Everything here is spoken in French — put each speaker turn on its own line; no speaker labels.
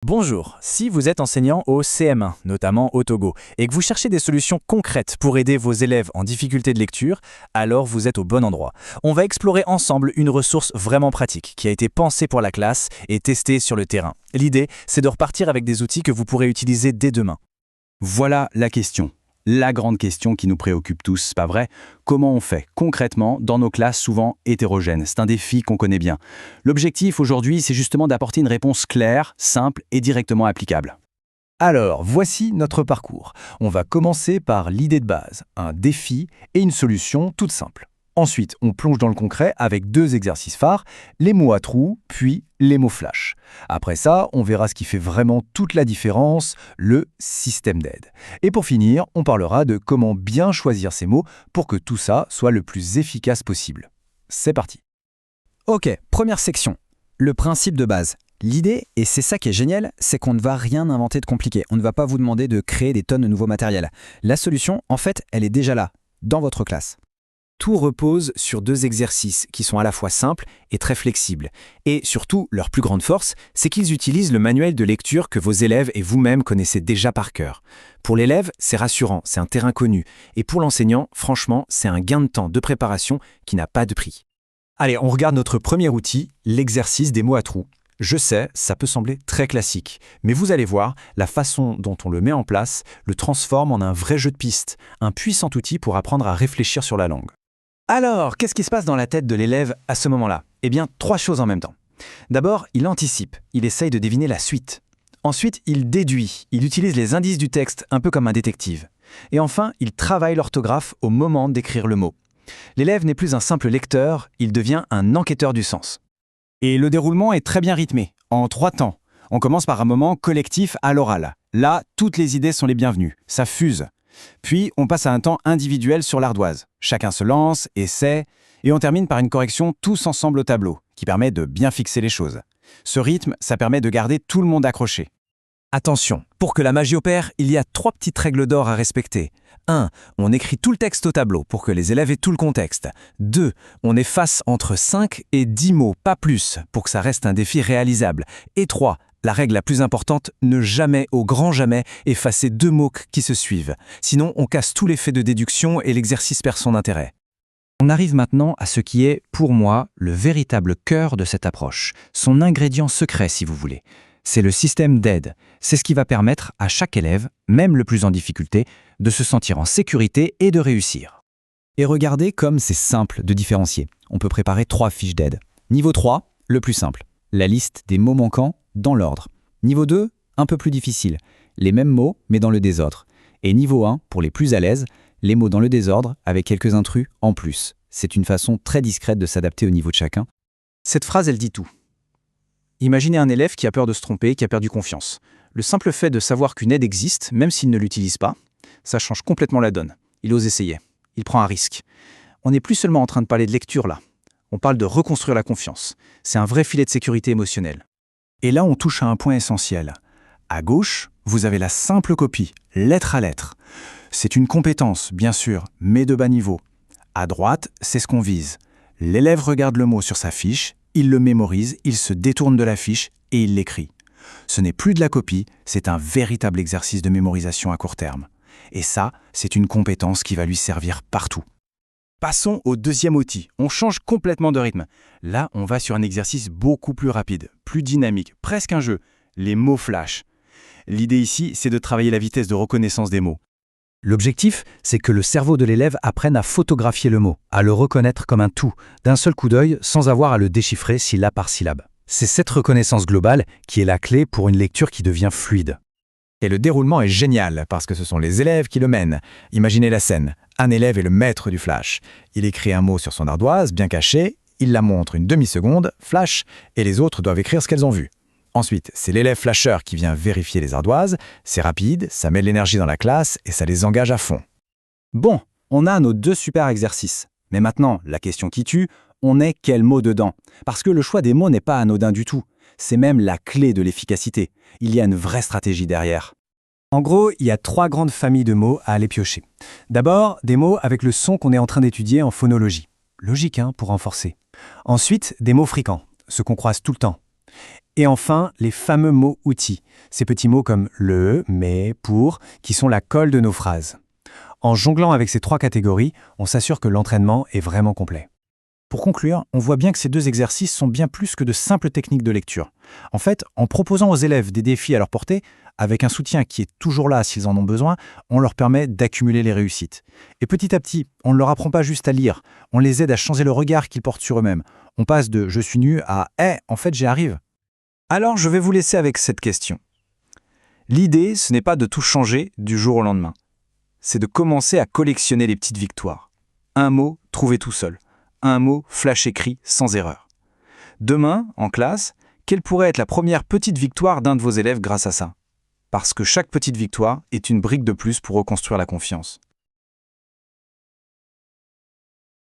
Bonjour, si vous êtes enseignant au CM1, notamment au Togo, et que vous cherchez des solutions concrètes pour aider vos élèves en difficulté de lecture, alors vous êtes au bon endroit. On va explorer ensemble une ressource vraiment pratique qui a été pensée pour la classe et testée sur le terrain. L'idée, c'est de repartir avec des outils que vous pourrez utiliser dès demain.
Voilà la question. La grande question qui nous préoccupe tous, pas vrai? Comment on fait concrètement dans nos classes souvent hétérogènes? C'est un défi qu'on connaît bien. L'objectif aujourd'hui, c'est justement d'apporter une réponse claire, simple et directement applicable.
Alors, voici notre parcours. On va commencer par l'idée de base, un défi et une solution toute simple. Ensuite, on plonge dans le concret avec deux exercices phares, les mots à trous, puis les mots flash. Après ça, on verra ce qui fait vraiment toute la différence, le système d'aide. Et pour finir, on parlera de comment bien choisir ces mots pour que tout ça soit le plus efficace possible. C'est parti.
Ok, première section, le principe de base. L'idée, et c'est ça qui est génial, c'est qu'on ne va rien inventer de compliqué. On ne va pas vous demander de créer des tonnes de nouveaux matériels. La solution, en fait, elle est déjà là, dans votre classe. Tout repose sur deux exercices qui sont à la fois simples et très flexibles. Et surtout, leur plus grande force, c'est qu'ils utilisent le manuel de lecture que vos élèves et vous-même connaissez déjà par cœur. Pour l'élève, c'est rassurant, c'est un terrain connu. Et pour l'enseignant, franchement, c'est un gain de temps de préparation qui n'a pas de prix.
Allez, on regarde notre premier outil, l'exercice des mots à trous. Je sais, ça peut sembler très classique, mais vous allez voir, la façon dont on le met en place le transforme en un vrai jeu de pistes, un puissant outil pour apprendre à réfléchir sur la langue. Alors, qu'est-ce qui se passe dans la tête de l'élève à ce moment-là? Eh bien, trois choses en même temps. D'abord, il anticipe, il essaye de deviner la suite. Ensuite, il déduit, il utilise les indices du texte un peu comme un détective. Et enfin, il travaille l'orthographe au moment d'écrire le mot. L'élève n'est plus un simple lecteur, il devient un enquêteur du sens.
Et le déroulement est très bien rythmé, en 3 temps. On commence par un moment collectif à l'oral. Là, toutes les idées sont les bienvenues, ça fuse. Puis, on passe à un temps individuel sur l'ardoise. Chacun se lance, essaie, et on termine par une correction tous ensemble au tableau, qui permet de bien fixer les choses. Ce rythme, ça permet de garder tout le monde accroché.
Attention, pour que la magie opère, il y a 3 petites règles d'or à respecter. 1. On écrit tout le texte au tableau pour que les élèves aient tout le contexte. 2. On efface entre 5 et 10 mots, pas plus, pour que ça reste un défi réalisable. Et 3. La règle la plus importante, ne jamais, au grand jamais, effacer 2 mots qui se suivent. Sinon, on casse tout l'effet de déduction et l'exercice perd son intérêt.
On arrive maintenant à ce qui est, pour moi, le véritable cœur de cette approche, son ingrédient secret si vous voulez. C'est le système d'aide. C'est ce qui va permettre à chaque élève, même le plus en difficulté, de se sentir en sécurité et de réussir. Et regardez comme c'est simple de différencier. On peut préparer 3 fiches d'aide. Niveau 3, le plus simple, la liste des mots manquants dans l'ordre. Niveau 2, un peu plus difficile, les mêmes mots mais dans le désordre. Et niveau 1, pour les plus à l'aise, les mots dans le désordre avec quelques intrus en plus. C'est une façon très discrète de s'adapter au niveau de chacun.
Cette phrase, elle dit tout. Imaginez un élève qui a peur de se tromper, qui a perdu confiance. Le simple fait de savoir qu'une aide existe, même s'il ne l'utilise pas, ça change complètement la donne. Il ose essayer. Il prend un risque. On n'est plus seulement en train de parler de lecture là. On parle de reconstruire la confiance. C'est un vrai filet de sécurité émotionnelle.
Et là, on touche à un point essentiel. À gauche, vous avez la simple copie, lettre à lettre. C'est une compétence, bien sûr, mais de bas niveau. À droite, c'est ce qu'on vise. L'élève regarde le mot sur sa fiche, il le mémorise, il se détourne de la fiche et il l'écrit. Ce n'est plus de la copie, c'est un véritable exercice de mémorisation à court terme. Et ça, c'est une compétence qui va lui servir partout. Passons au deuxième outil. On change complètement de rythme. Là, on va sur un exercice beaucoup plus rapide, plus dynamique, presque un jeu. Les mots flash. L'idée ici, c'est de travailler la vitesse de reconnaissance des mots.
L'objectif, c'est que le cerveau de l'élève apprenne à photographier le mot, à le reconnaître comme un tout, d'un seul coup d'œil, sans avoir à le déchiffrer syllabe par syllabe. C'est cette reconnaissance globale qui est la clé pour une lecture qui devient fluide.
Et le déroulement est génial, parce que ce sont les élèves qui le mènent. Imaginez la scène. Un élève est le maître du flash. Il écrit un mot sur son ardoise, bien caché, il la montre une demi-seconde, flash, et les autres doivent écrire ce qu'elles ont vu. Ensuite, c'est l'élève flasheur qui vient vérifier les ardoises. C'est rapide, ça met de l'énergie dans la classe et ça les engage à fond.
Bon, on a nos 2 super exercices. Mais maintenant, la question qui tue, on est quel mot dedans? Parce que le choix des mots n'est pas anodin du tout. C'est même la clé de l'efficacité. Il y a une vraie stratégie derrière.
En gros, il y a 3 grandes familles de mots à aller piocher. D'abord, des mots avec le son qu'on est en train d'étudier en phonologie. Logique, pour renforcer. Ensuite, des mots fréquents, ceux qu'on croise tout le temps.
Et enfin, les fameux mots-outils. Ces petits mots comme le, mais, pour, qui sont la colle de nos phrases. En jonglant avec ces 3 catégories, on s'assure que l'entraînement est vraiment complet.
Pour conclure, on voit bien que ces 2 exercices sont bien plus que de simples techniques de lecture. En fait, en proposant aux élèves des défis à leur portée, avec un soutien qui est toujours là s'ils en ont besoin, on leur permet d'accumuler les réussites. Et petit à petit, on ne leur apprend pas juste à lire, on les aide à changer le regard qu'ils portent sur eux-mêmes. On passe de « je suis nu » à « en fait, j'y arrive ».
Alors, je vais vous laisser avec cette question. L'idée, ce n'est pas de tout changer du jour au lendemain. C'est de commencer à collectionner les petites victoires. Un mot trouvé tout seul. Un mot flash écrit sans erreur. Demain, en classe, quelle pourrait être la première petite victoire d'un de vos élèves grâce à ça? Parce que chaque petite victoire est une brique de plus pour reconstruire la confiance.